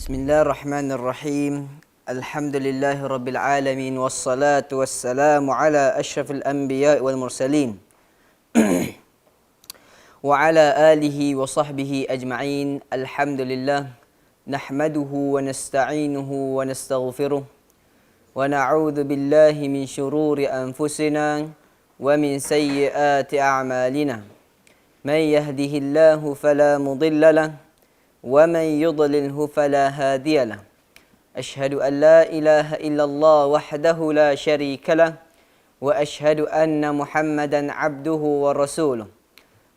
Bismillahirrahmanirrahim. Alhamdulillahi rabbil alamin wassalatu wassalamu ala asyrafil anbiya'i wal mursalin wa ala alihi wa sahbihi ajma'in. Alhamdulillah nahmaduhu wa nasta'inuhu wa nastaghfiruh wa na'udzu billahi min syururi anfusina wa min sayyiati a'malina. Man yahdihillahu fala mudilla lahu ومن يضلله فلا هادي له أشهد أن لا إله إلا الله وحده لا شريك له وأشهد أن محمدا عبده ورسوله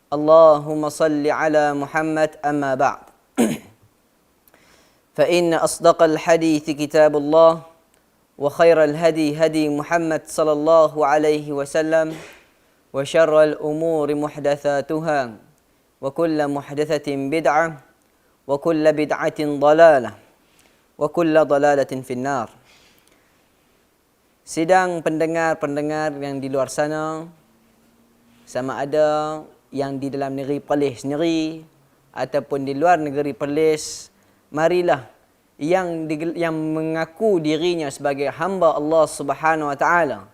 اللهم صل على محمد أما بعد فإن أصدق الحديث كتاب الله وخير الهدي هدي محمد صلى الله عليه وسلم وشر الأمور محدثاتها وكل محدثة بدعة wa kullu bid'atin dhalalah wa kullu dhalalatin finnar. Sidang pendengar-pendengar yang di luar sana, sama ada yang di dalam negeri Perlis sendiri ataupun di luar negeri Perlis, marilah yang mengaku dirinya sebagai hamba Allah Subhanahu wa taala,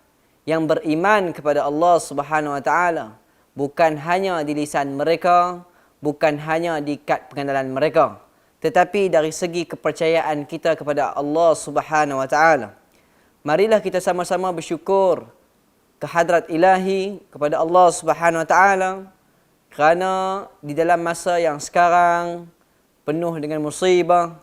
yang beriman kepada Allah Subhanahu wa taala, bukan hanya di lisan mereka, bukan hanya di kad pengenalan mereka, tetapi dari segi kepercayaan kita kepada Allah Subhanahu wa taala. Marilah kita sama-sama bersyukur ke hadrat Ilahi, kepada Allah Subhanahu wa taala, kerana di dalam masa yang sekarang penuh dengan musibah,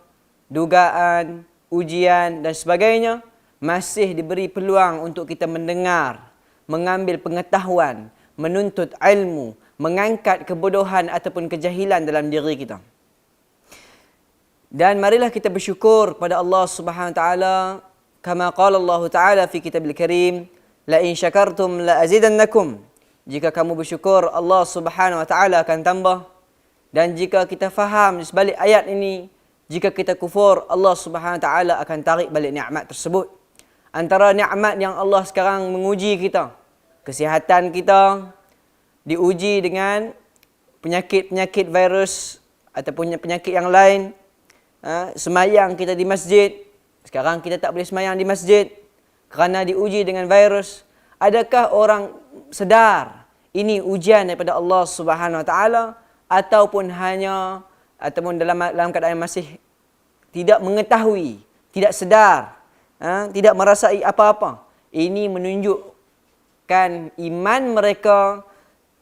dugaan, ujian dan sebagainya, masih diberi peluang untuk kita mendengar, mengambil pengetahuan, menuntut ilmu, mengangkat kebodohan ataupun kejahilan dalam diri kita. Dan marilah kita bersyukur pada Allah Subhanahu wa taala, kama qala Allah taala fi kitabil karim, la in syakartum la azidannakum. Jika kamu bersyukur, Allah Subhanahu wa taala akan tambah. Dan jika kita faham di sebalik ayat ini, jika kita kufur, Allah Subhanahu wa taala akan tarik balik nikmat tersebut. Antara nikmat yang Allah sekarang menguji kita, kesihatan kita diuji dengan penyakit-penyakit virus ataupun penyakit yang lain. Semayang kita di masjid, sekarang kita tak boleh semayang di masjid kerana diuji dengan virus. Adakah orang sedar ini ujian daripada Allah Subhanahu wa taala, ataupun dalam keadaan masih tidak mengetahui, tidak sedar, tidak merasai apa-apa? Ini menunjukkan iman mereka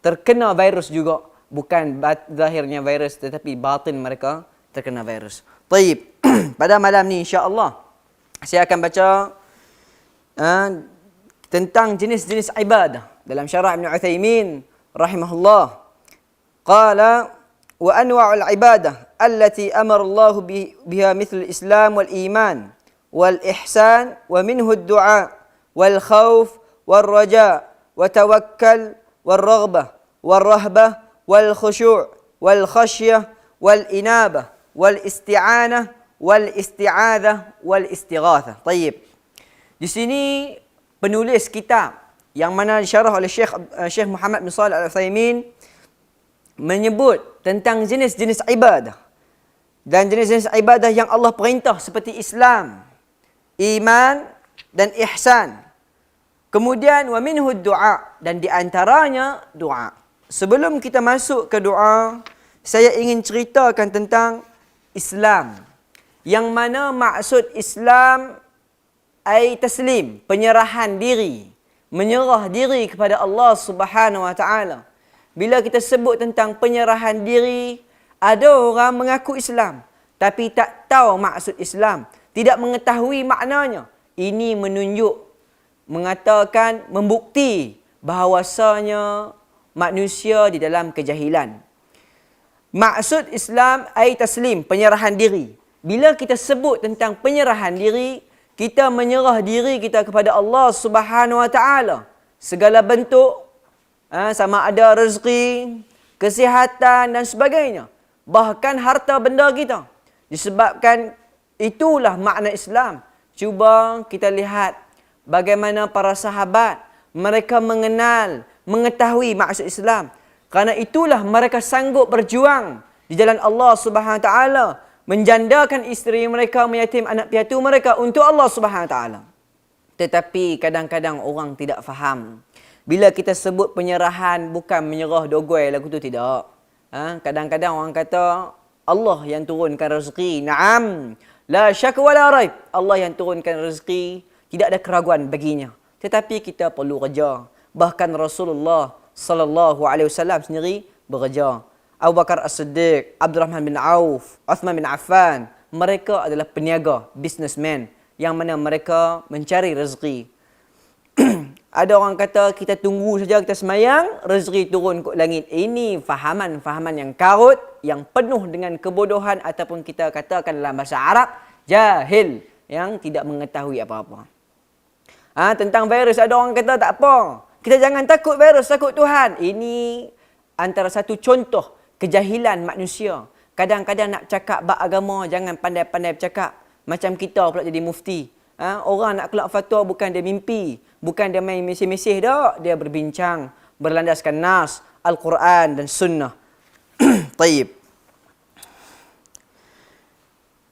terkena virus juga, bukan zahirnya virus tetapi batin mereka terkena virus. Taib. Pada malam ni insya-Allah saya akan baca tentang jenis-jenis ibadah dalam syarah Ibn Uthaymin rahimahullah. Qala wa anwa'ul ibadah allati amara Allah biha mithl al-islam wal iman wal ihsan wa minhu ad-du'a wal khauf wal raja wa tawakkal والرغبة والرهبة والخشوع والخشية والإنابة والاستعانة والاستعاذة والاستغاثة. طيب. Di sini penulis kitab yang mana disyarah oleh Syekh Muhammad bin Shalih Al-Utsaimin menyebut tentang jenis-jenis ibadah. Dan jenis-jenis ibadah yang Allah perintah seperti Islam, iman dan ihsan. Kemudian wa minhu du'a, dan di antaranya doa. Sebelum kita masuk ke doa, saya ingin ceritakan tentang Islam. Yang mana maksud Islam ai taslim, penyerahan diri, menyerah diri kepada Allah Subhanahu wa taala. Bila kita sebut tentang penyerahan diri, ada orang mengaku Islam tapi tak tahu maksud Islam, tidak mengetahui maknanya. Ini mengatakan, membukti bahawasanya manusia di dalam kejahilan. Maksud Islam ai taslim, penyerahan diri. Bila kita sebut tentang penyerahan diri, kita menyerah diri kita kepada Allah Subhanahu wa taala. Segala bentuk, sama ada rezeki, kesihatan dan sebagainya. Bahkan harta benda kita. Disebabkan itulah makna Islam. Cuba kita lihat bagaimana para sahabat mereka mengenal, mengetahui maksud Islam. Kerana itulah mereka sanggup berjuang di jalan Allah Subhanahu wa taala. menjandakan isteri mereka, meyatim anak piatu mereka untuk Allah Subhanahu Wa Taala. Tetapi kadang-kadang orang tidak faham. Bila kita sebut penyerahan, bukan menyerah dogoi lagu tu, tidak. Kadang-kadang orang kata Allah yang turunkan rezeki. Naam, la syak wa la raib. Allah yang turunkan rezeki, tidak ada keraguan baginya. Tetapi kita perlu kerja. Bahkan Rasulullah sallallahu alaihi wasallam sendiri bekerja. Abu Bakar As-Siddiq, Abdurrahman bin Auf, Uthman bin Affan, mereka adalah peniaga, businessman yang mana mereka mencari rezeki. Ada orang kata kita tunggu saja, kita semayang, rezeki turun ke langit. Ini fahaman-fahaman yang karut, yang penuh dengan kebodohan, ataupun kita katakan dalam bahasa Arab, jahil, yang tidak mengetahui apa-apa. Tentang virus, ada orang kata tak apa, kita jangan takut virus, takut Tuhan. Ini antara satu contoh kejahilan manusia. Kadang-kadang nak cakap bab agama, jangan pandai-pandai bercakap. Macam kita pula jadi mufti. Orang nak keluar fatwa bukan dia mimpi, bukan dia main mesej-mesej dak, dia berbincang berlandaskan nas, Al-Quran dan sunnah. Taib.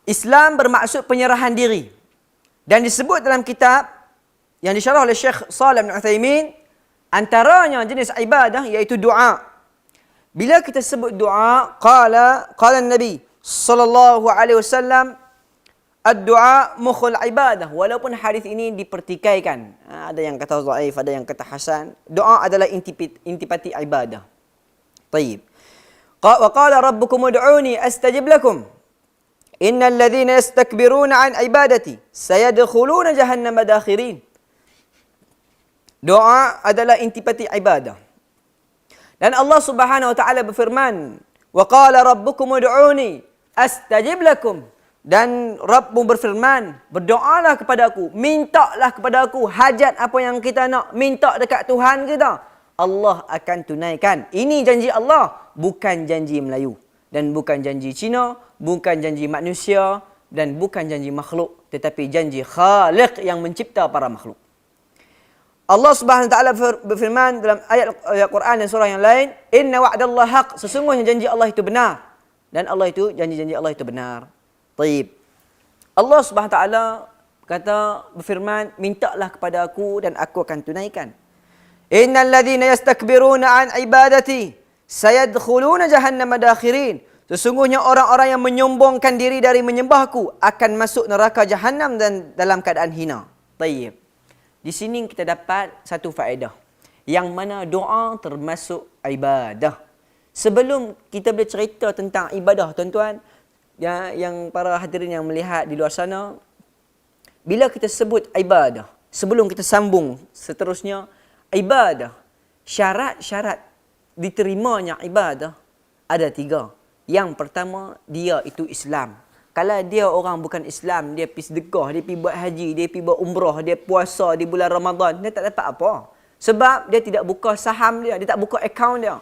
Islam bermaksud penyerahan diri. Dan disebut dalam kitab yang disyarah oleh Syekh Shalih bin Utsaimin, antaranya jenis ibadah iaitu doa. Bila kita sebut doa, qala Nabi sallallahu alaihi wasallam, ad-du'a mukhul ibadah. Walaupun hadis ini dipertikaikan, ada yang kata dhaif, ada yang kata hasan. Doa adalah intipati ibadah. Taib. Wa qala rabbukum ud'uni astajib lakum. Innal ladzina yastakbiruna an ibadati sayadkhuluna jahannama dakhirin. Doa adalah intipati ibadah. Dan Allah Subhanahu wa taala berfirman, wa qala rabbukum ud'uni astajib lakum. Dan Rabbmu berfirman, berdoalah kepada aku, mintalah kepada aku hajat apa yang kita nak, minta dekat Tuhan kita, Allah akan tunaikan. Ini janji Allah, bukan janji Melayu, dan bukan janji Cina, bukan janji manusia, dan bukan janji makhluk, tetapi janji Khaliq yang mencipta para makhluk. Allah Subhanahu wa taala berfirman dalam ayat Al-Quran dan surah yang lain, inna wa'dallahi haq, sesungguhnya janji Allah itu benar, dan Allah itu, janji-janji Allah itu benar. Taib. Allah Subhanahu Wa Taala kata, berfirman, mintalah kepada aku dan aku akan tunaikan. Innal ladzina yastakbiruna an ibadati sayadkhuluna jahannama dakhirin. Sesungguhnya orang-orang yang menyombongkan diri dari menyembahku akan masuk neraka Jahannam dan dalam keadaan hina. Taib. Di sini kita dapat satu faedah, yang mana doa termasuk ibadah. Sebelum kita boleh cerita tentang ibadah, tuan-tuan, yang para hadirin yang melihat di luar sana, bila kita sebut ibadah, sebelum kita sambung seterusnya, ibadah, syarat-syarat diterimanya ibadah ada 3. Yang pertama, dia itu Islam. Kalau dia orang bukan Islam, dia pergi sedekah, dia pergi buat haji, dia pergi buat umrah, dia puasa di bulan Ramadan, dia tak dapat apa. Sebab dia tidak buka saham dia tak buka akaun dia.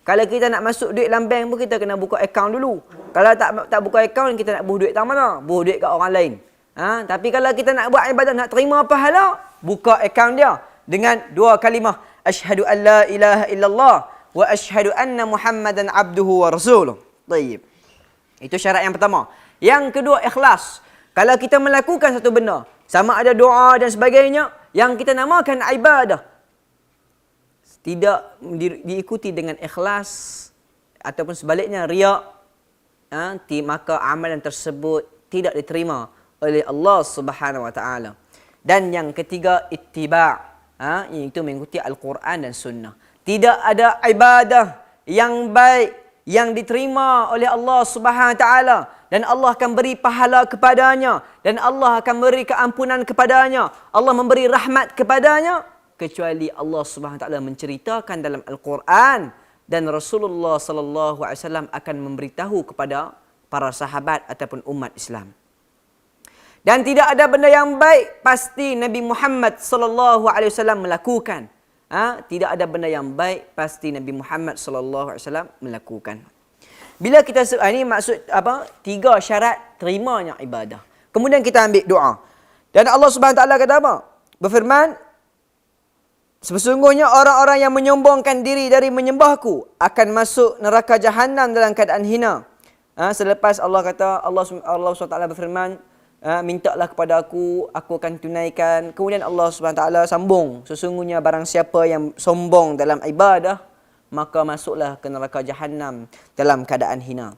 Kalau kita nak masuk duit dalam bank pun, kita kena buka akaun dulu. Kalau tak buka akaun, kita nak buh duit kat mana? Buh duit kat orang lain. Tapi kalau kita nak buat ibadah, nak terima pahala, buka akaun dia dengan 2 kalimah, asyhadu an la ilaha illallah wa asyhadu anna Muhammadan abduhu wa rasuluh. Taib. Itu syarat yang pertama. Yang kedua, ikhlas. Kalau kita melakukan satu benda, sama ada doa dan sebagainya, yang kita namakan ibadah, tidak diikuti dengan ikhlas ataupun sebaliknya riak, maka amalan tersebut tidak diterima oleh Allah Subhanahu wa taala. Dan yang ketiga, ittiba', iaitu mengikuti Al-Quran dan sunnah. Tidak ada ibadah yang baik yang diterima oleh Allah Subhanahu wa taala, dan Allah akan beri pahala kepadanya, dan Allah akan beri keampunan kepadanya, Allah memberi rahmat kepadanya, kecuali Allah Subhanahu wa taala menceritakan dalam Al-Quran, dan Rasulullah sallallahu alaihi wasallam akan memberitahu kepada para sahabat ataupun umat Islam. Dan tidak ada benda yang baik pasti Nabi Muhammad sallallahu alaihi wasallam melakukan. Tidak ada benda yang baik pasti Nabi Muhammad sallallahu alaihi wasallam melakukan. Bila kita ini maksud apa? 3 syarat terimanya ibadah. Kemudian kita ambil doa. Dan Allah Subhanahu wa taala kata apa? Berfirman, sesungguhnya orang-orang yang menyombongkan diri dari menyembahku akan masuk neraka Jahannam dalam keadaan hina. Selepas Allah kata, Allah SWT berfirman, mintalah kepada aku akan tunaikan. Kemudian Allah SWT sambung, sesungguhnya barang siapa yang sombong dalam ibadah, maka masuklah ke neraka Jahannam dalam keadaan hina.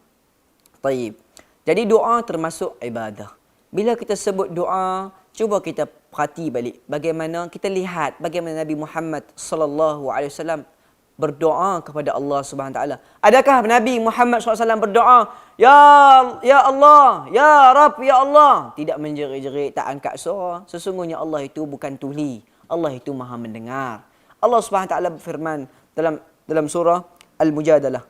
Taib. Jadi doa termasuk ibadah. Bila kita sebut doa, cuba kita perhati balik bagaimana kita lihat bagaimana Nabi Muhammad sallallahu alaihi wasallam berdoa kepada Allah Subhanahu Wa Taala. Adakah Nabi Muhammad SAW berdoa, ya Allah, ya Rabb, ya Allah, tidak menjerit-jerit, tak angkat suara? Sesungguhnya Allah itu bukan tuli, Allah itu Maha mendengar. Allah Subhanahu Wa Taala berfirman dalam surah Al-Mujadalah.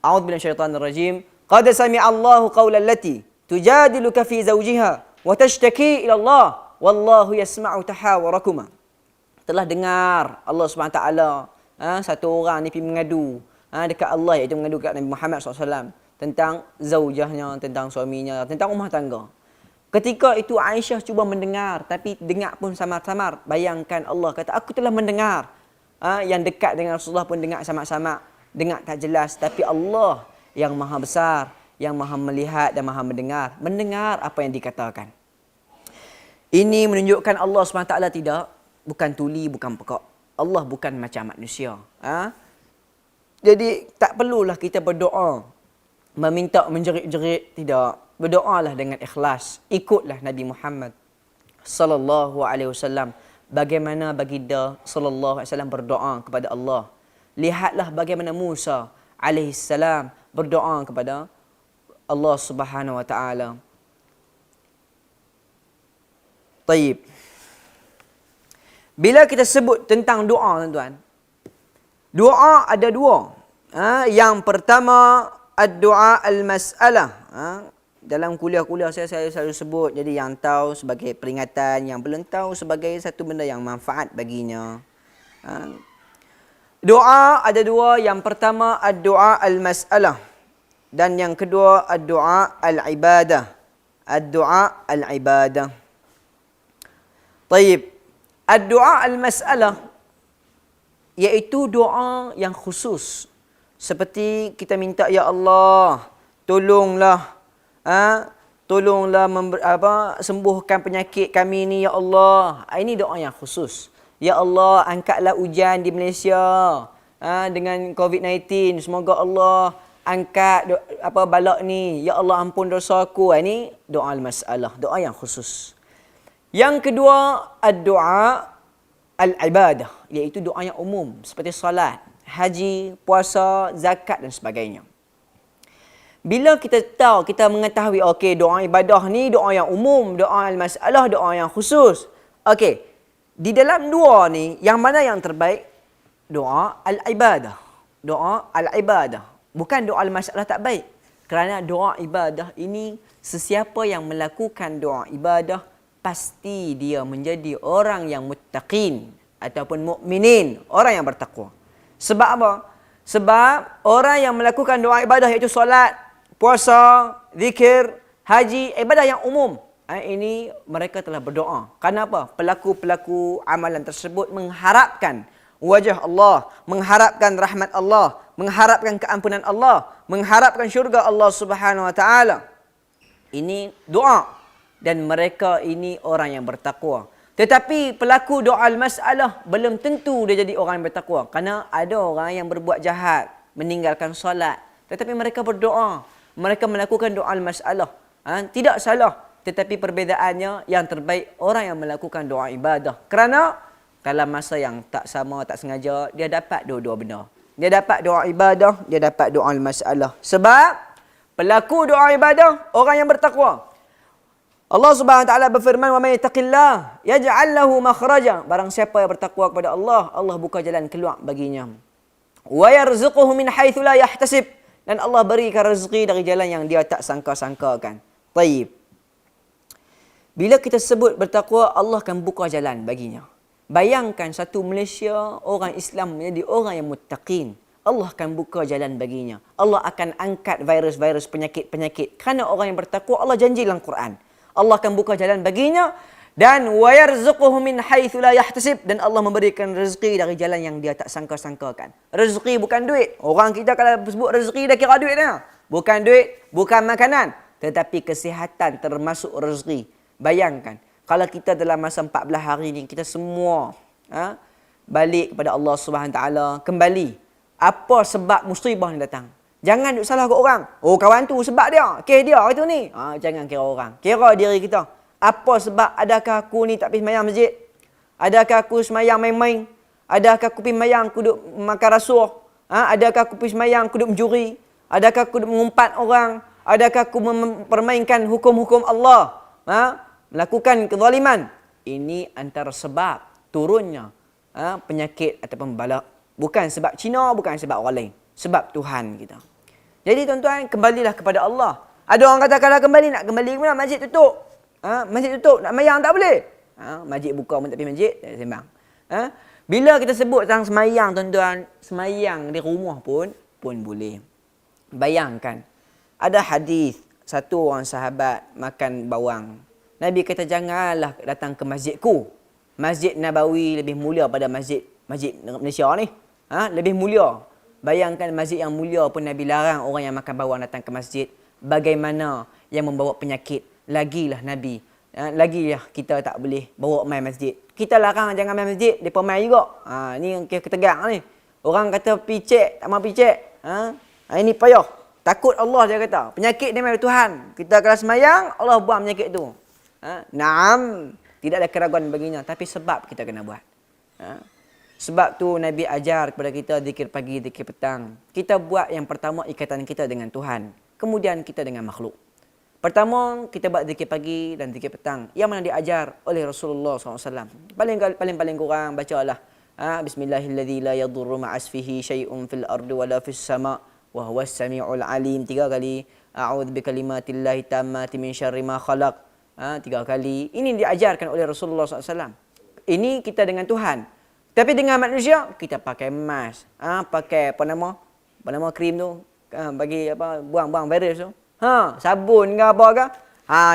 A'udzu minasyaitonir rajim. Qad sami'a Allahu qawlan lati tujadiluka fi zawjiha wa tashtaki ila Allah wallahu yasma'u tahawarakuma. Telah dengar Allah Subhanahu Wa Taala, satu orang ni pergi mengadu dekat Allah, iaitu mengadu dekat Nabi Muhammad SAW tentang zaujahnya, tentang suaminya, tentang rumah tangga. Ketika itu Aisyah cuba mendengar, tapi dengar pun samar-samar. Bayangkan Allah kata, aku telah mendengar. Yang dekat dengan Rasulullah pun dengar sama-sama, dengar tak jelas. Tapi Allah yang maha besar, yang maha melihat dan maha mendengar apa yang dikatakan. Ini menunjukkan Allah SWT bukan tuli, bukan pekak. Allah bukan macam manusia. Jadi tak perlulah kita berdoa meminta menjerit-jerit, tidak. Berdoalah dengan ikhlas. Ikutlah Nabi Muhammad sallallahu alaihi wasallam bagaimana baginda sallallahu alaihi wasallam berdoa kepada Allah. Lihatlah bagaimana Musa alaihi salam berdoa kepada Allah Subhanahu wa taala. Taib. Bila kita sebut tentang doa, tuan-tuan, doa ada dua. Yang pertama, ad-doa al-mas'alah. Dalam kuliah-kuliah saya selalu sebut, jadi yang tahu sebagai peringatan, yang belum tahu sebagai satu benda yang manfaat baginya. Doa ada dua. Yang pertama, ad-doa al-mas'alah. Dan yang kedua, ad-doa al-ibadah. Ad-doa al-ibadah. Taib. Ad-doa al-mas'alah iaitu doa yang khusus. Seperti kita minta, ya Allah, tolonglah sembuhkan penyakit kami ni, ya Allah. Ini doa yang khusus. Ya Allah, angkatlah hujan di Malaysia dengan COVID-19. Semoga Allah angkat balak ni. Ya Allah, ampun dosa aku. Ini doa al-mas'alah, doa yang khusus. Yang kedua, ad-doa al-ibadah, iaitu doa yang umum seperti salat, haji, puasa, zakat dan sebagainya. Bila kita tahu, kita mengetahui, okey, doa ibadah ni doa yang umum, doa al-masalah doa yang khusus. Okey, di dalam dua ni, yang mana yang terbaik? Doa al-ibadah. Doa al-ibadah. Bukan doa al-masalah tak baik. Kerana doa ibadah ini, sesiapa yang melakukan doa ibadah, pasti dia menjadi orang yang muttaqin ataupun mukminin, orang yang bertakwa. Sebab apa? Sebab orang yang melakukan doa ibadah iaitu solat, puasa, zikir, haji, ibadah yang umum. Ini mereka telah berdoa. Kenapa? Pelaku-pelaku amalan tersebut mengharapkan wajah Allah, mengharapkan rahmat Allah, mengharapkan keampunan Allah, mengharapkan syurga Allah Subhanahu wa taala. Ini doa. Dan mereka ini orang yang bertakwa. Tetapi pelaku doa al-mas'alah belum tentu dia jadi orang yang bertakwa. Kerana ada orang yang berbuat jahat, meninggalkan solat. Tetapi mereka berdoa. Mereka melakukan doa al-mas'alah. Tidak salah. Tetapi perbezaannya, yang terbaik orang yang melakukan doa ibadah. Kerana dalam masa yang tak sama, tak sengaja, dia dapat dua-dua benda. Dia dapat doa ibadah, dia dapat doa al-mas'alah. Sebab pelaku doa ibadah, orang yang bertakwa. Allah Subhanahu wa taala berfirman, "Wa may yattaqillah yaj'al lahu makhraja." Barang siapa yang bertakwa kepada Allah, Allah buka jalan keluar baginya. Wa yarzuquhu min haitsu la yahtasib. Dan Allah berikan rezeki dari jalan yang dia tak sangka-sangkakan. Taib. Bila kita sebut bertakwa, Allah akan buka jalan baginya. Bayangkan satu Malaysia, orang Islam menjadi orang yang muttaqin. Allah akan buka jalan baginya. Allah akan angkat virus-virus, penyakit-penyakit. Kerana orang yang bertakwa, Allah janji dalam Quran. Allah akan buka jalan baginya, dan wa yarzuquhu min haitsu la yahtasib, dan Allah memberikan rezeki dari jalan yang dia tak sangka-sangkakan. Rezeki bukan duit. Orang kita kalau sebut rezeki dah kira duit dah. bukan duit, bukan makanan, tetapi kesihatan termasuk rezeki. Bayangkan, kalau kita dalam masa 14 hari ni, kita semua balik kepada Allah Subhanahu Taala, kembali. Apa sebab musibah ni datang? Jangan duk salah kat orang. Oh, kawan tu sebab dia, kes dia itu ni. Jangan kira orang. Kira diri kita. Apa sebab? Adakah aku ni tak pergi sembahyang masjid? Adakah aku sembahyang main-main? Adakah aku pergi sembahyang aku duk makan rasuah? Adakah aku pergi sembahyang aku duk mencuri? Adakah aku duk mengumpat orang? Adakah aku mempermainkan hukum-hukum Allah? Melakukan kezaliman? Ini antara sebab turunnya penyakit ataupun bala. Bukan sebab Cina, bukan sebab orang lain. Sebab Tuhan kita. Jadi tuan-tuan, kembalilah kepada Allah. Ada orang kata kalau kembali, nak kembali ke mana? Masjid tutup. Masjid tutup, nak mayang tak boleh. Masjid buka pun tak pergi masjid, tak sembang. Bila kita sebut tentang semayang, tuan-tuan, semayang di rumah pun boleh. Bayangkan, ada hadis satu orang sahabat makan bawang. Nabi kata, janganlah datang ke masjidku. Masjid Nabawi lebih mulia pada masjid Malaysia ni. Lebih mulia. Bayangkan masjid yang mulia pun Nabi larang orang yang makan bawang datang ke masjid. Bagaimana yang membawa penyakit? Lagilah Nabi. Lagilah kita tak boleh bawa main masjid. Kita larang jangan main masjid, mereka main juga. Ni yang ketegang ni. Orang kata picek, tak mahu picek. Ini payah. Takut Allah, dia kata. Penyakit ni dari Tuhan. Kita kalau semayang, Allah buang penyakit tu. Naam. Tidak ada keraguan baginya. Tapi sebab kita kena buat. Sebab tu Nabi ajar kepada kita zikir pagi, zikir petang. Kita buat yang pertama ikatan kita dengan Tuhan. Kemudian kita dengan makhluk. Pertama, kita buat zikir pagi dan zikir petang. Yang mana diajar oleh Rasulullah SAW. Paling kurang bacalah. Bismillahilladzi la yadurru ma'asfihi syai'un fil ardi wala fis sama' wa huwas sami'ul alim. 3 kali. A'udzu bikalimatillahi tammati min syarri ma khalaq. 3 kali. Ini diajarkan oleh Rasulullah SAW. Ini kita dengan Tuhan. Tapi dengan manusia, kita pakai mask. Pakai apa nama krim tu. Bagi buang-buang virus tu. Sabun ke apa ke.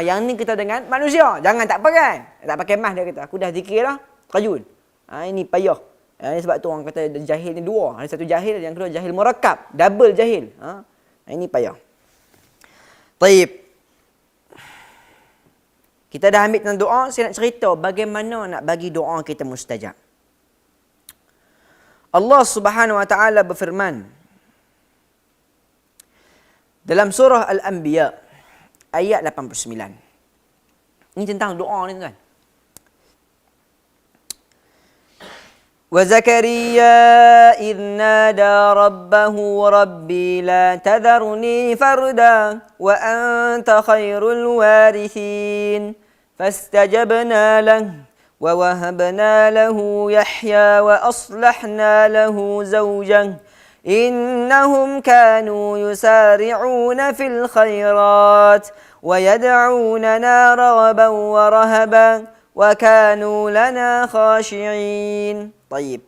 Yang ni kita dengan manusia. Jangan tak pakai. Tak pakai mask, dia kata. Aku dah zikir dah. Kajun. Ini payah. Ini sebab tu orang kata jahil ni 2. Ada satu jahil, yang kedua jahil murakab. Double jahil. Ini payah. Taib. Kita dah ambil tentang doa. Saya nak cerita bagaimana nak bagi doa kita mustajab. Allah Subhanahu wa taala berfirman dalam surah Al-Anbiya ayat 89. Ini tentang doa ni, tuan. Wa Zakaria idh nada rabbahu rabbi la tadharni farda wa anta khairul warithin fastajabna lahu ووهبنا له يحيى وأصلحنا له زوجه إنهم كانوا يسارعون في الخيرات ويدعوننا رغبا ورهبا وكانوا لنا خاشعين. طيب.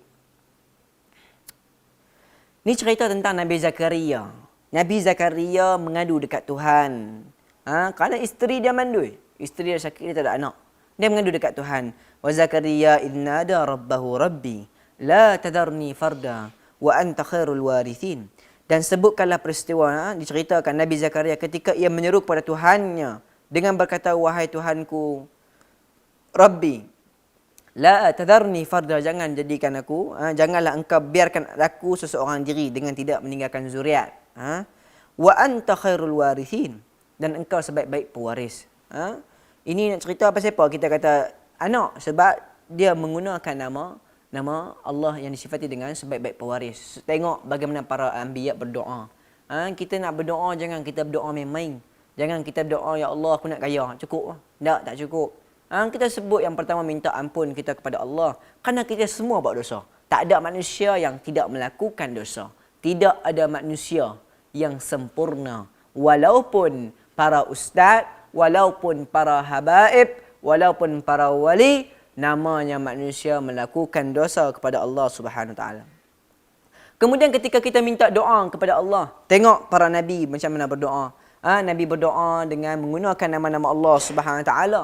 Ini cerita tentang Nabi Zakaria. Nabi Zakaria mengadu dekat Tuhan. Kerana isteri dia mandul. Isteri dia sakit, dia tak ada anak. Dia mengadu dekat Tuhan. Wa Zakaria idh nada rabbahu rabbi la tadharni farda wa anta khairul warithin. Dan sebutkanlah peristiwa, diceritakan Nabi Zakaria ketika ia menyeru kepada Tuhannya dengan berkata, wahai Tuhanku, Rabbi, la tadharni farda, jangan jadikan aku, janganlah engkau biarkan aku seseorang diri dengan tidak meninggalkan zuriat. Wa anta khairul warithin, dan engkau sebaik-baik pewaris. Ini nak cerita apa siapa? Kita kata anak, sebab dia menggunakan nama Allah yang disifati dengan sebaik-baik pewaris. Tengok bagaimana para anbiya berdoa. Kita nak berdoa, jangan kita berdoa main-main. Jangan kita berdoa, ya Allah aku nak kaya. Cukup? Tak cukup. Kita sebut yang pertama minta ampun kita kepada Allah. Kerana kita semua buat dosa. Tak ada manusia yang tidak melakukan dosa. Tidak ada manusia yang sempurna. Walaupun para ustaz, walaupun para habaib, walaupun para wali, namanya manusia melakukan dosa kepada Allah Subhanahu Wa Taala. Kemudian ketika kita minta doa kepada Allah, tengok para nabi macam mana berdoa. Nabi berdoa dengan menggunakan nama-nama Allah Subhanahu Wa Taala.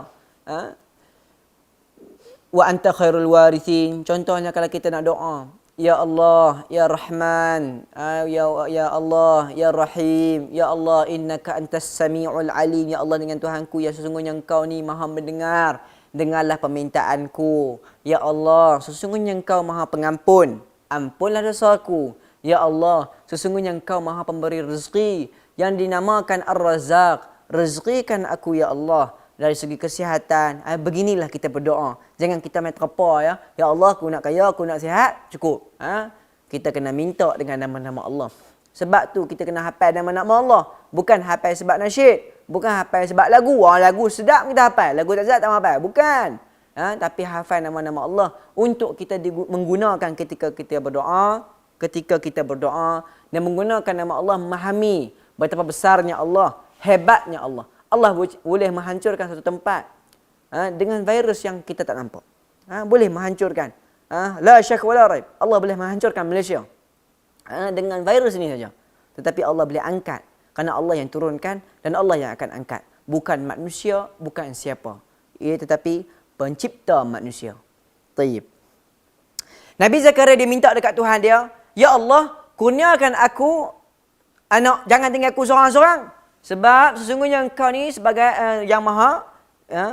Wa anta khairul warithin. Contohnya kalau kita nak doa, Ya Allah, Ya Rahman, ya Allah, Ya Rahim, Ya Allah, innaka antas sami'ul alim. Ya Allah, dengan Tuhanku, ya sesungguhnya Engkau ni maha mendengar. Dengarlah permintaanku. Ya Allah, sesungguhnya Engkau maha pengampun. Ampunlah dosaku. Ya Allah, sesungguhnya Engkau maha pemberi rezeki yang dinamakan Ar-Razzaq. Rezekikan aku, Ya Allah, dari segi kesihatan. Beginilah kita berdoa. Jangan kita main terpa ya. Ya Allah, aku nak kaya, aku nak sihat, cukup. Kita kena minta dengan nama-nama Allah. Sebab tu kita kena hafal nama-nama Allah. Bukan hafal sebab nasyid. Bukan hafal sebab lagu. Lagu sedap kita hafal. Lagu tak sedap tak hafal. Bukan. Tapi hafal nama-nama Allah untuk kita menggunakan ketika kita berdoa. Ketika kita berdoa. Dan menggunakan nama Allah memahami betapa besarnya Allah. Hebatnya Allah. Allah boleh menghancurkan satu tempat dengan virus yang kita tak nampak. Boleh menghancurkan. La syak wala raib. Allah boleh menghancurkan Malaysia dengan virus ini saja. Tetapi Allah boleh angkat. Kerana Allah yang turunkan dan Allah yang akan angkat. Bukan manusia, bukan siapa. Tetapi pencipta manusia. Tayyib. Nabi Zakaria dia minta dekat Tuhan dia, Ya Allah, kurniakan aku anak. Jangan tinggal aku seorang-seorang. Sebab sesungguhnya Engkau ni sebagai yang maha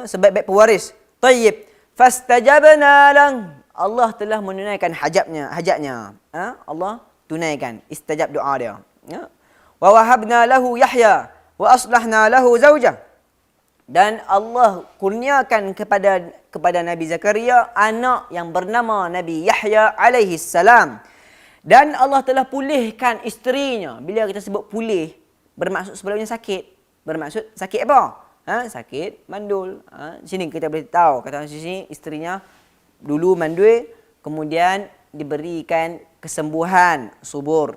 sebaik-baik pewaris. Tayyib. Fastajabna lang. Allah telah menunaikan hajatnya. Allah tunaikan istajab doa dia. Wa wahabna lahu Yahya wa aslahna lahu zaujah. Dan Allah kurniakan kepada Nabi Zakaria anak yang bernama Nabi Yahya alaihi salam. Dan Allah telah pulihkan isterinya. Bila kita sebut pulih, bermaksud sebelumnya sakit. Bermaksud sakit apa? Sakit mandul. Sini kita boleh tahu. Kata di sini isterinya dulu mandul, kemudian diberikan kesembuhan subur.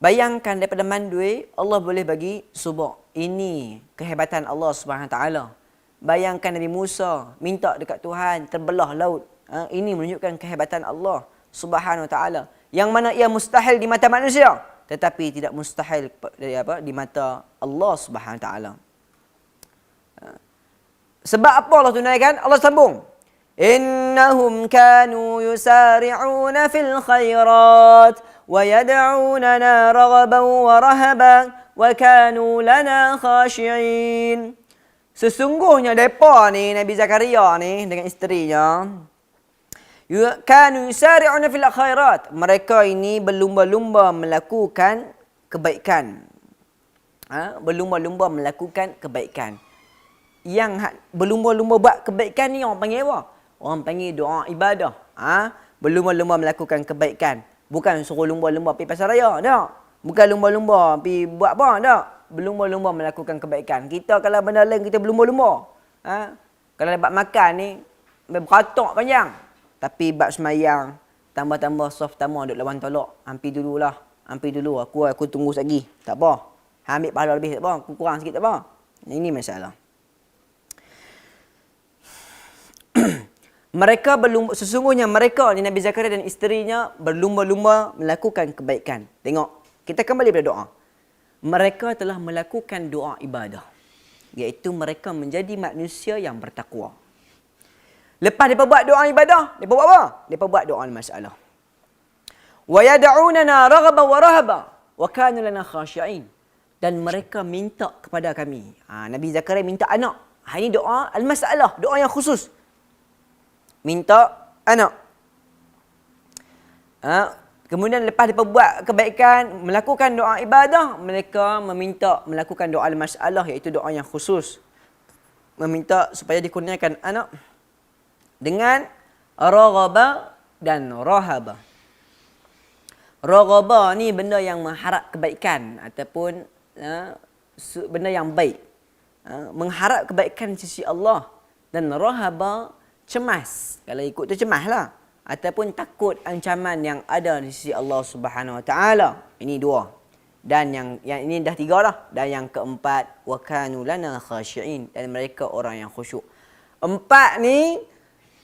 Bayangkan daripada mandul, Allah boleh bagi subur. Ini kehebatan Allah Subhanahu Taala. Bayangkan Nabi Musa minta dekat Tuhan terbelah laut. Ini menunjukkan kehebatan Allah Subhanahu Taala. Yang mana ia mustahil di mata manusia, tetapi tidak mustahil di mata Allah Subhanahu Taala. Sebab apa Allah tunaikan? Allah sambung. Innahum kanu yusari'una fil khairat wa yad'unana raghaban wa rahaban wa kanu lana khashi'in. Sesungguhnya depa ni Nabi Zakaria ni dengan isterinya kanu yusari'una fil khairat. Mereka ini berlumba-lumba melakukan kebaikan. Berlumba-lumba melakukan kebaikan. Yang berlumba-lumba buat kebaikan ni orang panggil apa? Orang panggil doa ibadah. Berlumba-lumba melakukan kebaikan. Bukan suruh lumba-lumba pergi pasar raya, tak. Bukan lumba-lumba pergi buat apa, tak. Berlumba-lumba melakukan kebaikan. Kita kalau benda lain kita berlumba-lumba. Kalau dapat makan ni beratok panjang. Tapi bab semayang, tambah-tambah soft tamah duduk lawan tolak. Hampir dululah. Hampir dulu. Aku tunggu lagi. Tak apa. Ambil pahala lebih tak apa. Aku kurang sikit tak apa. Ini masalah. Sesungguhnya mereka ni Nabi Zakaria dan isterinya berlumba-lumba melakukan kebaikan. Tengok. Kita kembali pada doa. Mereka telah melakukan doa ibadah. Iaitu mereka menjadi manusia yang bertakwa. Lepas mereka buat doa ibadah, mereka buat apa? Mereka buat doa masalah. Wa yad'unana raghaban wa rahaba wa kanu lana khashi'in. Dan mereka minta kepada kami. Nabi Zakaria minta anak. Ini doa al-masalah, doa yang khusus. Minta anak. Kemudian lepas mereka buat kebaikan, melakukan doa ibadah, mereka meminta melakukan doa al-masalah, iaitu doa yang khusus. Meminta supaya dikurniakan anak dengan raghaba dan rahaba. Raghaba ni benda yang mengharap kebaikan ataupun benda yang baik. Mengharap kebaikan di sisi Allah. Dan rahaba cemas. Kalau ikut tu cemaslah. Ataupun takut ancaman yang ada di sisi Allah Subhanahu Wa Taala. Ini dua. Dan yang ini dah tiga lah. Dan yang keempat, wa kanu lana khashi'in. Dan mereka orang yang khusyuk. Empat ni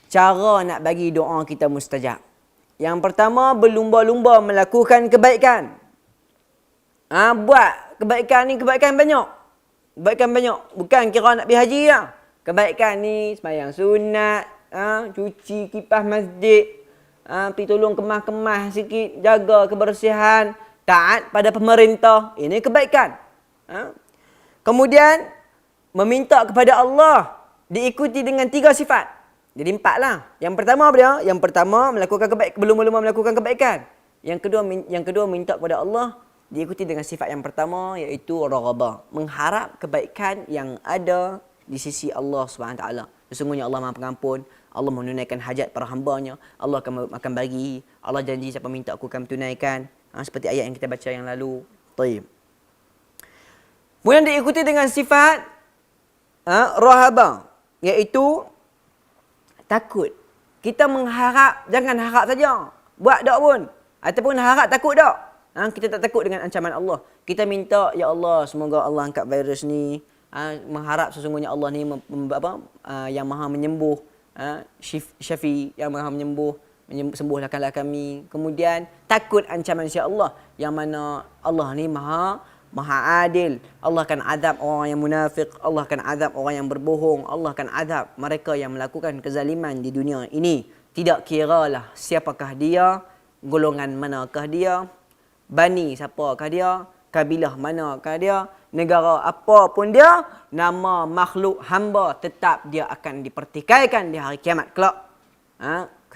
cara nak bagi doa kita mustajab. Yang pertama, berlumba-lumba melakukan kebaikan. Buat kebaikan ni, kebaikan banyak. Kebaikan banyak. Bukan kira nak pergi haji lah. Kebaikan ni, sembahyang sunat, cuci kipas masjid, pergi tolong kemas-kemas sikit, jaga kebersihan, taat pada pemerintah. Ini kebaikan. Kemudian, meminta kepada Allah diikuti dengan 3 sifat. Jadi 4 lah. Yang pertama apa dia? Yang pertama, melakukan kebaikan, belum melakukan kebaikan. Yang kedua minta kepada Allah diikuti dengan sifat yang pertama, iaitu raghabah, mengharap kebaikan yang ada di sisi Allah SWT. Sesungguhnya Allah Maha Pengampun, Allah menunaikan hajat para hamba-Nya, Allah akan bagi, Allah janji siapa minta aku akan tunaikan. Seperti ayat yang kita baca yang lalu. Taib. Kemudian diikuti dengan sifat rahabah, iaitu takut. Kita mengharap, jangan harap saja, buat tak pun. Ataupun harap takut tak. Kita tak takut dengan ancaman Allah. Kita minta, ya Allah, semoga Allah angkat virus ni. Mengharap sesungguhnya Allah ni yang maha menyembuh. Syafi, yang maha menyembuh. Sembuhlahkanlah kami. Kemudian takut ancaman si Allah, yang mana Allah ni maha adil. Allah akan azab orang yang munafik, Allah akan azab orang yang berbohong, Allah akan azab mereka yang melakukan kezaliman di dunia ini. Tidak kiralah siapakah dia, golongan manakah dia, bani siapakah dia, kabilah manakah dia, negara apa pun dia, nama makhluk hamba tetap dia akan dipertikaikan di hari kiamat kelak.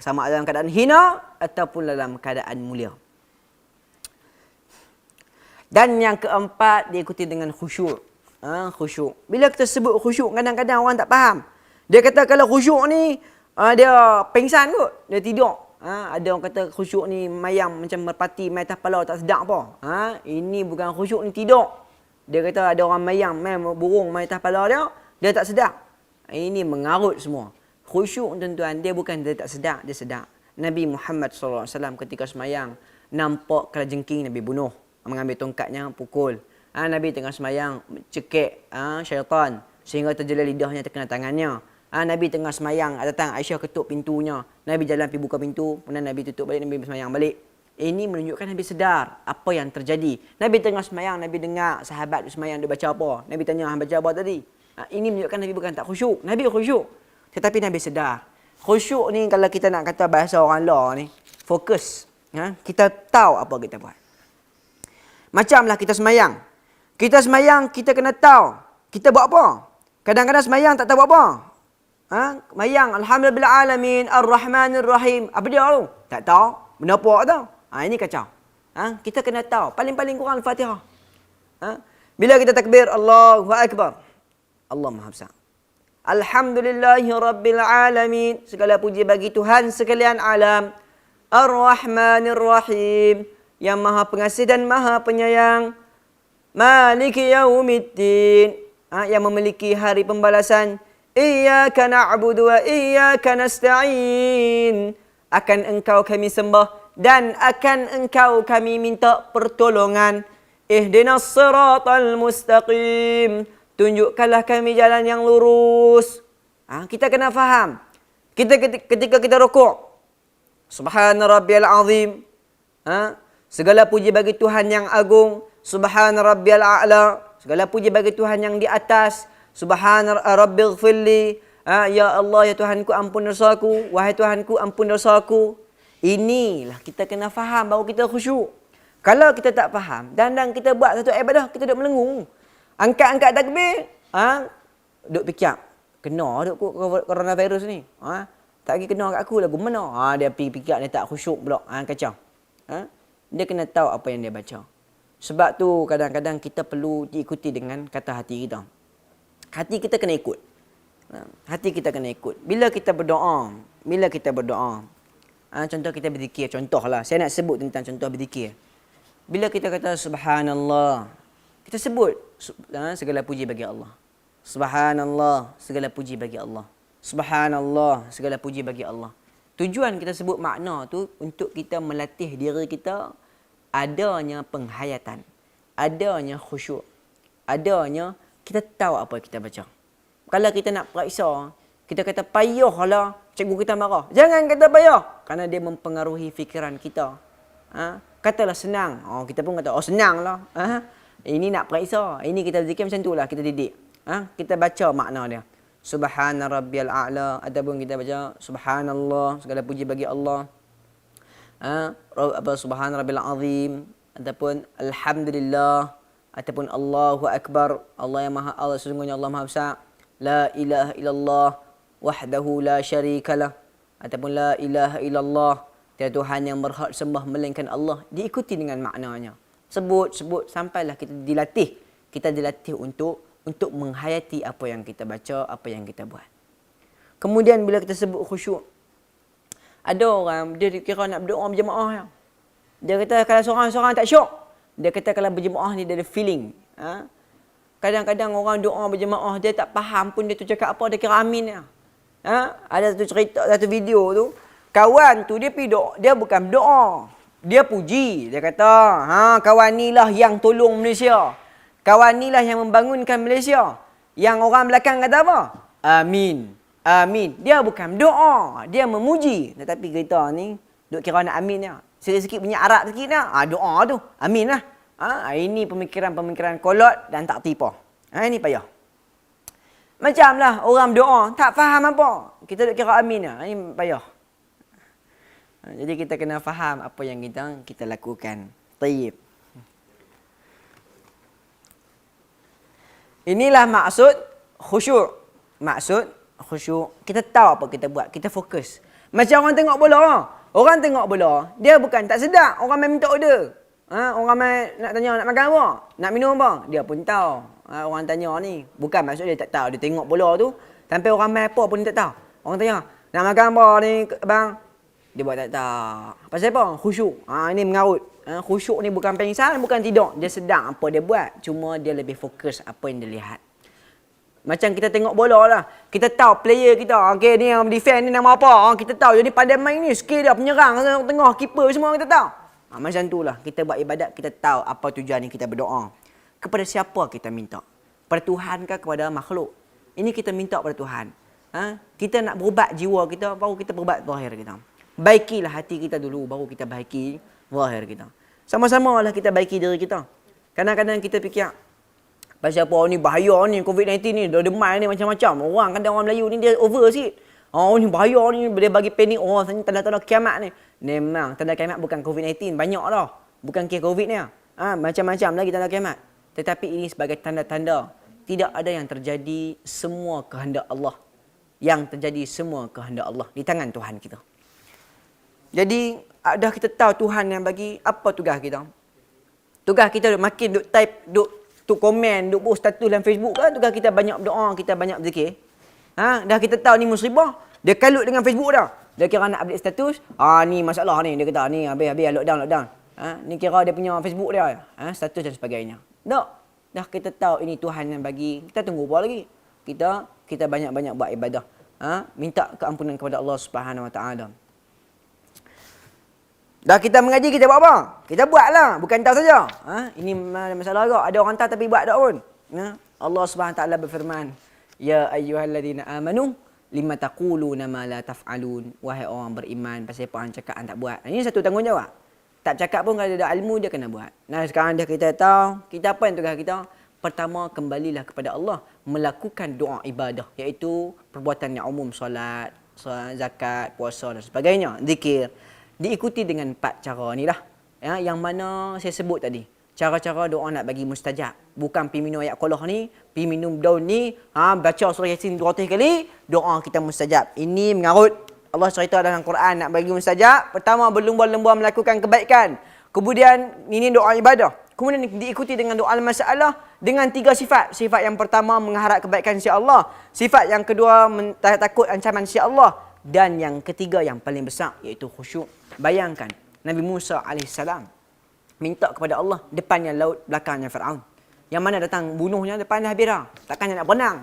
Sama dalam keadaan hina ataupun dalam keadaan mulia. Dan yang keempat, diikuti dengan khusyuk. Khusyuk. Bila kita sebut khusyuk, kadang-kadang orang tak faham. Dia kata kalau khusyuk ni, dia pengsan kot, dia tidur. Ada orang kata khusyuk ni mayang macam merpati, main atas kepala tak sedap apa. Ini bukan khusyuk ni tidur. Dia kata ada orang mayang, main burung main atas kepala dia tak sedap. Ini mengarut semua. Khusyuk tuan-tuan, dia bukan dia tak sedap, dia sedap. Nabi Muhammad SAW ketika semayang, nampak kalajengking Nabi bunuh. Mengambil tongkatnya, pukul. Nabi tengah semayang, cekik syaitan sehingga terjelah lidahnya, terkena tangannya. Nabi tengah semayang, datang Aisyah ketuk pintunya. Nabi jalan pergi buka pintu, kemudian Nabi tutup balik, Nabi semayang balik. Ini menunjukkan Nabi sedar apa yang terjadi. Nabi tengah semayang, Nabi dengar sahabat semayang dia baca apa. Nabi tanya, baca apa tadi? Ini menunjukkan Nabi bukan tak khusyuk. Nabi khusyuk. Tetapi Nabi sedar. Khusyuk ni kalau kita nak kata bahasa orang luar ni, fokus. Kita tahu apa kita buat. Macamlah kita semayang. Kita semayang, kita kena tahu kita buat apa. Kadang-kadang semayang tak tahu buat apa. Semayang, Alhamdulillahirrahmanirrahim, Ar-Rahmanirrahim. Apa dia tu? Tak tahu. Benda apa tu? Ini kacau. Kita kena tahu. Paling-paling kurang Al-Fatihah. Bila kita takbir, Allahu Akbar. Allah Maha Besar. Alhamdulillahirrabbilalamin. Segala puji bagi Tuhan sekalian alam. Ar-Rahmanirrahim. Yang maha pengasih dan maha penyayang. Maliki yaumiddin. Yang memiliki hari pembalasan. Iyyaka na'budu wa iyyaka nasta'in. Akan engkau kami sembah dan akan engkau kami minta pertolongan. Ihdinas siratal mustaqim. Tunjukkanlah kami jalan yang lurus. Kita kena faham. Ketika kita rukuk. Subhana rabbiyal azim. Segala puji bagi Tuhan yang agung. Subhana rabbiyal a'la. Segala puji bagi Tuhan yang di atas. Subhana rabbighfirli. Ya Allah, ya Tuhanku, ampun dosaku. Wahai Tuhanku, ampun dosaku. Inilah kita kena faham bahawa kita khusyuk. Kalau kita tak faham, dan kita buat satu ibadah, kita duduk melengung. Angkat-angkat takbir, duduk fikir. Kena duk coronavirus ni. Tak lagi kena kat aku lagu mana? Dia pergi fikir, dia tak khusyuk pula. Kacau. Dia kena tahu apa yang dia baca. Sebab tu kadang-kadang kita perlu diikuti dengan kata hati kita. Hati kita kena ikut. Hati kita kena ikut. Bila kita berdoa, contoh kita berzikir, contohlah. Saya nak sebut tentang contoh berzikir. Bila kita kata subhanallah, kita sebut segala puji bagi Allah. Subhanallah, segala puji bagi Allah. Subhanallah, segala puji bagi Allah. Tujuan kita sebut makna tu untuk kita melatih diri kita adanya penghayatan, adanya khusyuk, adanya kita tahu apa kita baca. Kalau kita nak periksa, kita kata payahlah, cikgu kita marah. Jangan kata payah, kerana dia mempengaruhi fikiran kita. Katalah senang. Kita pun kata, senanglah. Ini nak periksa. Ini kita zikir macam itulah, kita didik. Kita baca makna dia. Subhana rabbiyal a'la. Ataupun kita baca subhanallah, segala puji bagi Allah. Apa subhan rabbil azim ataupun alhamdulillah ataupun Allahu akbar, Allah yang maha, Allah sesungguhnya Allah maha besar, la ilaha illallah wahdahu la syarikalah ataupun la ilaha illallah, tiada Tuhan yang berhak sembah melainkan Allah. Diikuti dengan maknanya. Sebut sampailah kita dilatih untuk menghayati apa yang kita baca, apa yang kita buat. Kemudian bila kita sebut khusyuk, ada orang dia kira nak berdoa berjemaah. Dia kata kalau seorang-seorang tak syok. Dia kata kalau berjemaah ni dia ada feeling. Kadang-kadang orang doa berjemaah dia tak faham pun dia tu cakap apa, dia kira amin. Ada satu cerita, satu video tu, kawan tu dia pergi doa, dia bukan berdoa, dia puji. Dia kata, kawan ni lah yang tolong Malaysia. Kawan ni lah yang membangunkan Malaysia. Yang orang belakang kata apa? Amin. Amin. Dia bukan berdoa, dia memuji. Tetapi kita ni duk kira nak amin ya. Sikit-sikit punya Arab sikit nak. Doa tu. Amin lah. Ini pemikiran-pemikiran kolot dan tak tipu. Ini payah. Macamlah orang berdoa tak faham apa. Kita duk kira amin lah. Ini payah. Jadi kita kena faham apa yang kita lakukan. Tayyib. Inilah maksud khusyuk. Maksud khusyuk. Kita tahu apa kita buat. Kita fokus. Macam orang tengok bola. Orang tengok bola, dia bukan tak sedap. Orang main minta order. Orang main nak tanya nak makan apa? Nak minum apa? Dia pun tahu. Orang tanya ni. Bukan maksud dia tak tahu. Dia tengok bola tu. Sampai orang main apa pun dia tak tahu. Orang tanya, nak makan apa ni bang? Dia buat tak tahu. Pasal apa? Khusyuk. Ini mengarut. Khusyuk ni bukan pengsan, bukan tidur. Dia sedang apa dia buat. Cuma dia lebih fokus apa yang dia lihat. Macam kita tengok bola lah. Kita tahu player kita. Okay, ni yang defend ni nama apa. Kita tahu. Jadi pandai main ni. Skill dia penyerang. Tengah keeper semua kita tahu. Macam tu lah. Kita buat ibadat. Kita tahu apa tujuan ni kita berdoa. Kepada siapa kita minta? Pada Tuhan ke kepada makhluk? Ini kita minta pada Tuhan. Kita nak berubat jiwa kita. Baru kita berubat zahir kita. Baikilah hati kita dulu. Baru kita baiki zahir kita. Sama-sama lah kita baiki diri kita. Kadang-kadang kita fikir, pasal apa ni bahaya ni COVID-19 ni, demam ni macam-macam. Orang Melayu ni dia over sikit. Ni bahaya ni, dia bagi panik. Tanda-tanda kiamat ni. Memang tanda kiamat bukan COVID-19, banyak dah. Bukan kira COVID ni. Macam-macam lagi tanda kiamat. Tetapi ini sebagai tanda-tanda. Tidak ada yang terjadi, semua kehendak Allah. Yang terjadi semua kehendak Allah di tangan Tuhan kita. Jadi dah kita tahu Tuhan yang bagi, apa tugas kita? Tugas kita makin duk type, duk komen, duk post status dalam Facebook kan, tugas kita banyak berdoa, kita banyak berzikir. Dah kita tahu ni musibah, dia kalut dengan Facebook dah. Dia kira nak update status, ni masalah ni, dia kata ni habis lockdown. Ni kira dia punya Facebook dia, status dan sebagainya. Dah kita tahu ini Tuhan yang bagi. Kita tunggu apa lagi? Kita banyak-banyak buat ibadah. Minta keampunan kepada Allah Subhanahu Wa Taala. Dah kita mengaji, kita buat apa? Kita buatlah, bukan tahu saja. Ini masalah agak. Ada orang tahu tapi buat tak pun. Allah Subhanahu Wa Taala berfirman, ya ayyuhalladzina amanu lima taquluna ma la taf'alun. Wahai orang beriman, pasal apa hang cakap hang tak buat? Ini satu tanggungjawab. Tak cakap pun kalau ada ilmu dia kena buat. Nah sekarang dah kita tahu, kita apa yang tugas kita? Pertama, kembalilah kepada Allah, melakukan doa ibadah, iaitu perbuatan yang umum, solat, zakat, puasa dan sebagainya, zikir. Diikuti dengan 4 cara ni lah. Yang mana saya sebut tadi. Cara-cara doa nak bagi mustajab. Bukan pergi minum ayat qolah ni, pergi minum daun ni, baca surah Yasin 200 kali, doa kita mustajab. Ini mengarut. Allah cerita dalam Quran nak bagi mustajab. Pertama, berlumba-lumba melakukan kebaikan. Kemudian, ini doa ibadah. Kemudian diikuti dengan doa al-masalah dengan 3 sifat. Sifat yang pertama, mengharap kebaikan sisi Allah. Sifat yang kedua, takut ancaman sisi Allah. Dan yang ketiga yang paling besar, iaitu khusyuk. Bayangkan, Nabi Musa AS minta kepada Allah, depannya laut, belakangnya Fir'aun. Yang mana datang bunuhnya, depannya Habira. Takkannya nak berenang.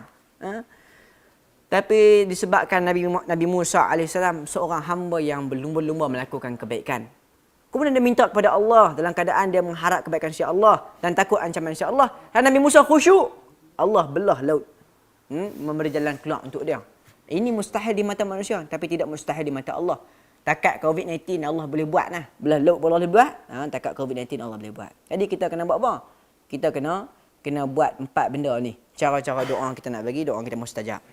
Tapi disebabkan Nabi Musa AS seorang hamba yang berlumba-lumba melakukan kebaikan. Kemudian dia minta kepada Allah dalam keadaan dia mengharap kebaikan sisi Allah dan takut ancaman sisi Allah. Dan Nabi Musa khusyuk. Allah belah laut. Memberi jalan keluar untuk dia. Ini mustahil di mata manusia, tapi tidak mustahil di mata Allah. Takat COVID-19 Allah boleh buat lah. Belah laut boleh buat. Takat COVID-19 Allah boleh buat. Jadi kita kena buat apa? Kita kena buat 4 benda ni. Cara-cara doa kita nak bagi, doa kita mustajab.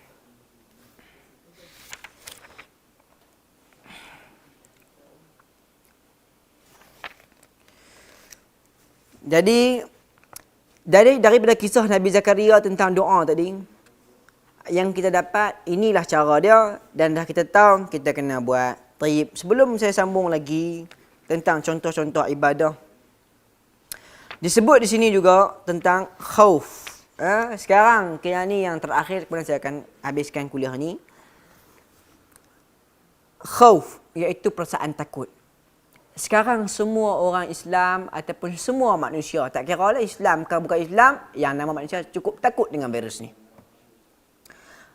Jadi daripada kisah Nabi Zakaria tentang doa tadi, yang kita dapat inilah cara dia, dan dah kita tahu kita kena buat. Taib. Sebelum saya sambung lagi tentang contoh-contoh ibadah, disebut di sini juga tentang khauf. Sekarang ni yang terakhir, kemudian saya akan habiskan kuliah ni. Khauf iaitu perasaan takut. Sekarang semua orang Islam ataupun semua manusia, tak kira lah Islam ke bukan Islam, yang nama manusia cukup takut dengan virus ni.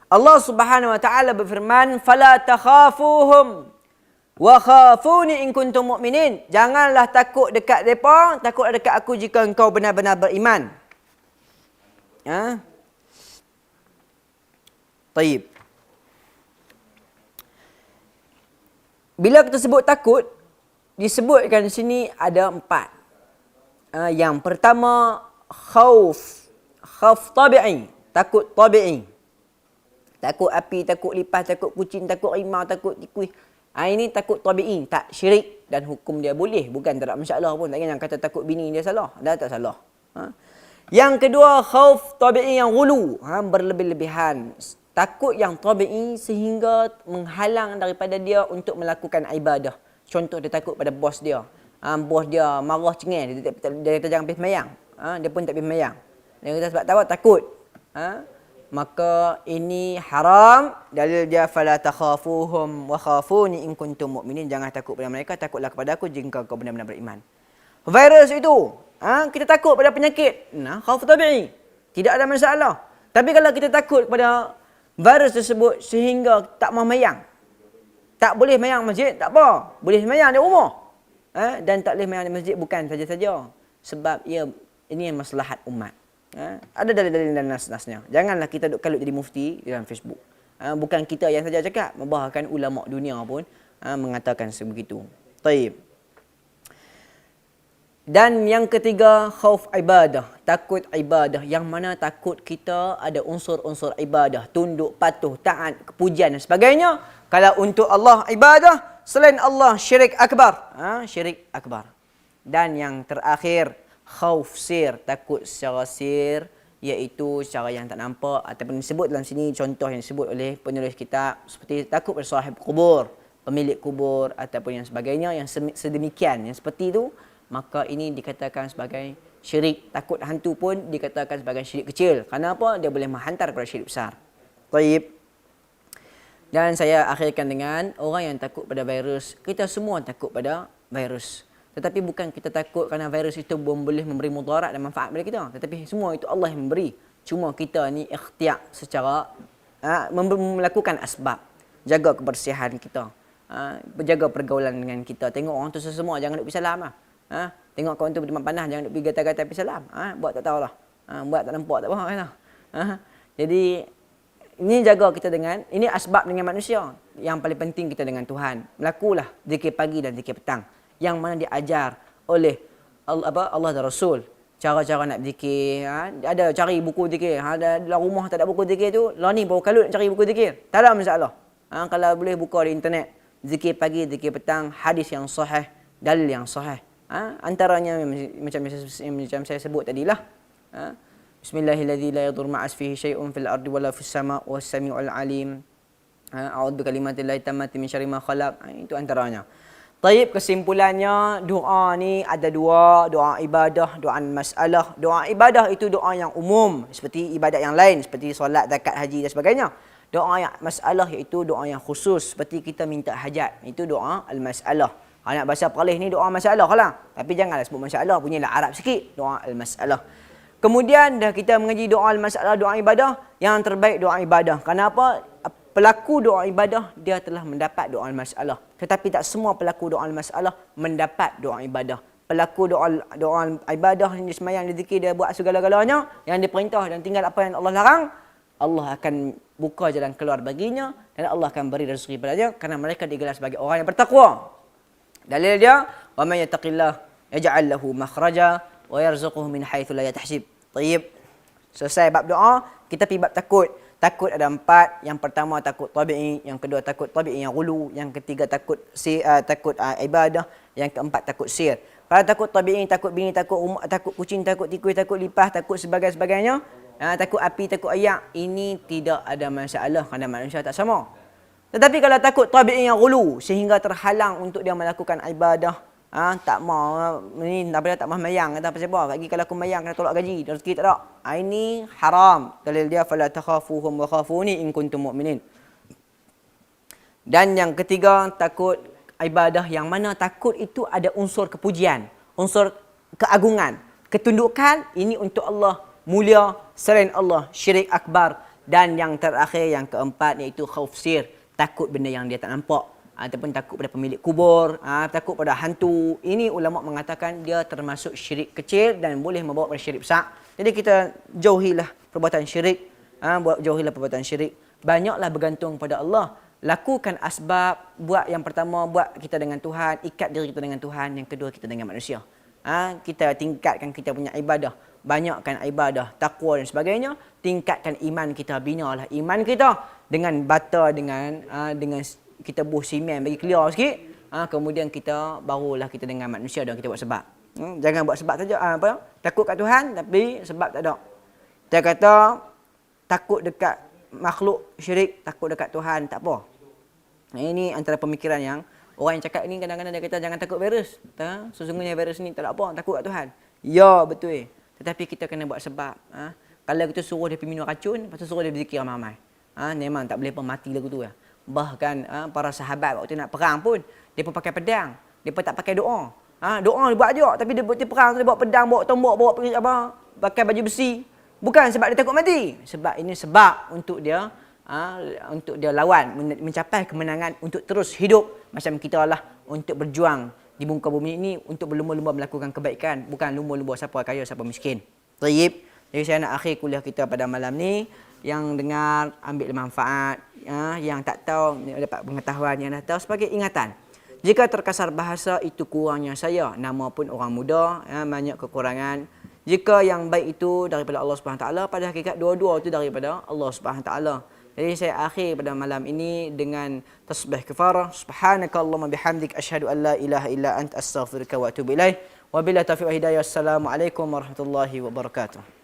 Allah Subhanahu wa taala berfirman, "Fala takhafuhum wa khafuni in kuntum mu'minin." Janganlah takut dekat depa, takutlah dekat aku jika engkau benar-benar beriman. Taib. Bila kita sebut takut, disebutkan di sini ada 4. Yang pertama, khauf. Khauf tabi'i, takut tabi'i. Takut api, takut lipas, takut kucing, takut rimau, takut tikus. Ini takut tabi'i, tak syirik, dan hukum dia boleh, bukan tak ada masalah pun. Tak kena kata takut bini dia salah, dah tak salah. Yang kedua, khauf tabi'i yang ghulu, berlebih-lebihan. Takut yang tabi'i sehingga menghalang daripada dia untuk melakukan ibadah. Contoh, dia takut pada bos dia. Bos dia marah cengeng, dia kata jangan pergi semayang. Dia pun tak pergi semayang. Dia kata sebab tahu takut. Maka ini haram. Dalil dia, fala takhafuhum wa khafuni in kuntum mu'minin. Jangan takut pada mereka, takutlah kepada aku jika kau benar-benar beriman. Virus itu, kita takut pada penyakit, khauf tabi'i, tidak ada masalah. Tapi kalau kita takut kepada virus tersebut sehingga tak mau mayang, tak boleh mayang masjid, tak apa, boleh mayang di rumah. Dan tak boleh mayang di masjid bukan saja-saja, sebab ini maslahat umat. Ada dalil-dalil dan nas-nasnya. Janganlah kita duk kalut jadi mufti dalam Facebook. Bukan kita yang saja cakap, bahkan ulama dunia pun mengatakan sebegitu. Taib. Dan yang ketiga, khauf ibadah, takut ibadah, yang mana takut kita ada unsur-unsur ibadah, tunduk, patuh, taat, kepujian dan sebagainya. Kalau untuk Allah ibadah, selain Allah syirik akbar. Syirik akbar. Dan yang terakhir, khauf sir, takut secara sir, iaitu secara yang tak nampak, ataupun disebut dalam sini contoh yang disebut oleh penulis kitab, seperti takut pada sahib kubur, pemilik kubur ataupun yang sebagainya, yang sedemikian, yang seperti itu, maka ini dikatakan sebagai syirik. Takut hantu pun dikatakan sebagai syirik kecil. Kerana apa? Dia boleh menghantar kepada syirik besar. Taib. Dan saya akhirkan dengan orang yang takut pada virus. Kita semua takut pada virus. Tetapi bukan kita takut kerana virus itu boleh memberi mudarat dan manfaat kepada kita. Tetapi semua itu Allah yang memberi. Cuma kita ni ikhtiar secara melakukan asbab. Jaga kebersihan kita. Jaga pergaulan dengan kita. Tengok orang tu semua, jangan duk pergi salam lah. Tengok kawan tu berdepan panas, jangan duk pergi gata-gata pergi salam. Buat tak tahulah. Buat tak nampak tak apa kan. Jadi ini jaga kita dengan, ini asbab dengan manusia. Yang paling penting kita dengan Tuhan. Melakulah zikir pagi dan zikir petang, yang mana diajar oleh Allah dan Rasul. Cara-cara nak zikir, ada cari buku zikir. Dalam rumah tak ada buku zikir tu, lah ni baru kalut nak cari buku zikir. Tak ada masalah. Kalau boleh buka di internet, zikir pagi, zikir petang, hadis yang sahih, dalil yang sahih. Antaranya macam saya sebut tadilah. Bismillahirrahmanirrahim. La yadur ma'as fihi syai'un fil ardi wala fis sama' was sami'ul alim. A'udzu bikalimatillahi tammati min syarri ma khalaq. Itu antaranya. Taib, kesimpulannya, doa ni ada dua, doa ibadah, doa masalah. Doa ibadah itu doa yang umum, seperti ibadat yang lain, seperti solat, zakat, haji dan sebagainya. Doa yang masalah iaitu doa yang khusus, seperti kita minta hajat. Itu doa al-masalah. Nak bahasa Perlis ni doa masalah lah. Tapi janganlah sebut masalah, punyalah Arab sikit. Doa al-masalah. Kemudian dah kita mengaji doa al-masalah, doa ibadah. Yang terbaik doa ibadah. Kenapa? Pelaku doa ibadah, dia telah mendapat doa al-masalah. Tetapi tak semua pelaku doa al-masalah mendapat doa ibadah. Pelaku doa ibadah, dia semayang, dia zikir, dia buat segala-galanya yang diperintah dan tinggal apa yang Allah larang, Allah akan buka jalan keluar baginya dan Allah akan beri rezeki padanya kerana mereka digelar sebagai orang yang bertakwa. Dalil dia, wa may yattaqillah yaj'al lahu makhraja wa yarzuquhu min haitsu la yahtasib. Tayyib. Selesai bab doa, kita pergi bab takut. Takut ada 4. Yang pertama takut tabi'i, yang kedua takut tabi'i yang ghulu, yang ketiga takut ibadah, yang keempat takut sir. Kalau takut tabi'i, takut bini, takut kucing, takut tikus, takut lipas, takut sebagainya, takut api, takut ayak, ini tidak ada masalah kerana manusia tak sama. Tetapi kalau takut tabi'i yang ghulu sehingga terhalang untuk dia melakukan ibadah, tak mau ni tak mau mayang, kata pasal apa? Lagi kalau aku mayang kena tolak gaji, rezeki tak ada. Ini haram. Dalil dia fala takhafuhum wa khafuni in kuntum mu'minin. Dan yang ketiga takut ibadah yang mana takut itu ada unsur kepujian, unsur keagungan, ketundukan, ini untuk Allah, mulia selain Allah, syirik akbar. Dan yang terakhir, yang keempat, iaitu khauf sir, takut benda yang dia tak nampak, ataupun takut pada pemilik kubur, takut pada hantu. Ini ulama mengatakan dia termasuk syirik kecil dan boleh membawa pada syirik besar. Jadi kita jauhilah perbuatan syirik, jauhilah perbuatan syirik. Banyaklah bergantung pada Allah. Lakukan asbab. Buat yang pertama, buat kita dengan Tuhan, ikat diri kita dengan Tuhan. Yang kedua, kita dengan manusia. Kita tingkatkan kita punya ibadah, banyakkan ibadah, takwa dan sebagainya. Tingkatkan iman kita, binalah iman kita dengan bata, dengan kita buh simen bagi clear sikit. Kemudian kita barulah kita dengan manusia dan kita buat sebab. Jangan buat sebab saja. Takut kat Tuhan tapi sebab tak ada. Dia kata takut dekat makhluk syirik, takut dekat Tuhan tak apa. Ini antara pemikiran yang orang yang cakap ni kadang-kadang dia kata jangan takut virus. Sesungguhnya virus ni tak ada apa, takut kat Tuhan. Ya, betul. Tetapi kita kena buat sebab. Kalau kita suruh dia pergi minum racun, lepas tu suruh dia berzikir ramai-ramai. Memang tak boleh pun mati lagu tu. Bahkan para sahabat waktu nak perang pun, dia pun pakai pedang. Dia pun tak pakai doa. Doa dia buat je, tapi dia perang, dia bawa pedang, bawa tombak, bawa pakai baju besi. Bukan sebab dia takut mati. Sebab ini sebab untuk dia lawan, mencapai kemenangan, untuk terus hidup macam kita lah, untuk berjuang di muka bumi ini, untuk berlumba-lumba melakukan kebaikan, bukan lumba-lumba siapa kaya siapa miskin. Tayyib. Jadi saya nak akhir kuliah kita pada malam ni. Yang dengar ambil manfaat, yang tak tahu dapat pengetahuan, yang dah tahu sebagai ingatan. Jika terkasar bahasa, itu kurangnya saya, nama pun orang muda, banyak kekurangan. Jika yang baik itu daripada Allah Subhanahu Taala, pada hakikat dua-dua itu daripada Allah Subhanahu Taala. Jadi saya akhir pada malam ini dengan tasbih kafarah. Subhanakallahumma bihamdik asyhadu an la ilaha illa anta astaghfiruka wa atubu ilaik. Wabillahi taufiq wa hidayah. Assalamualaikum warahmatullahi wabarakatuh.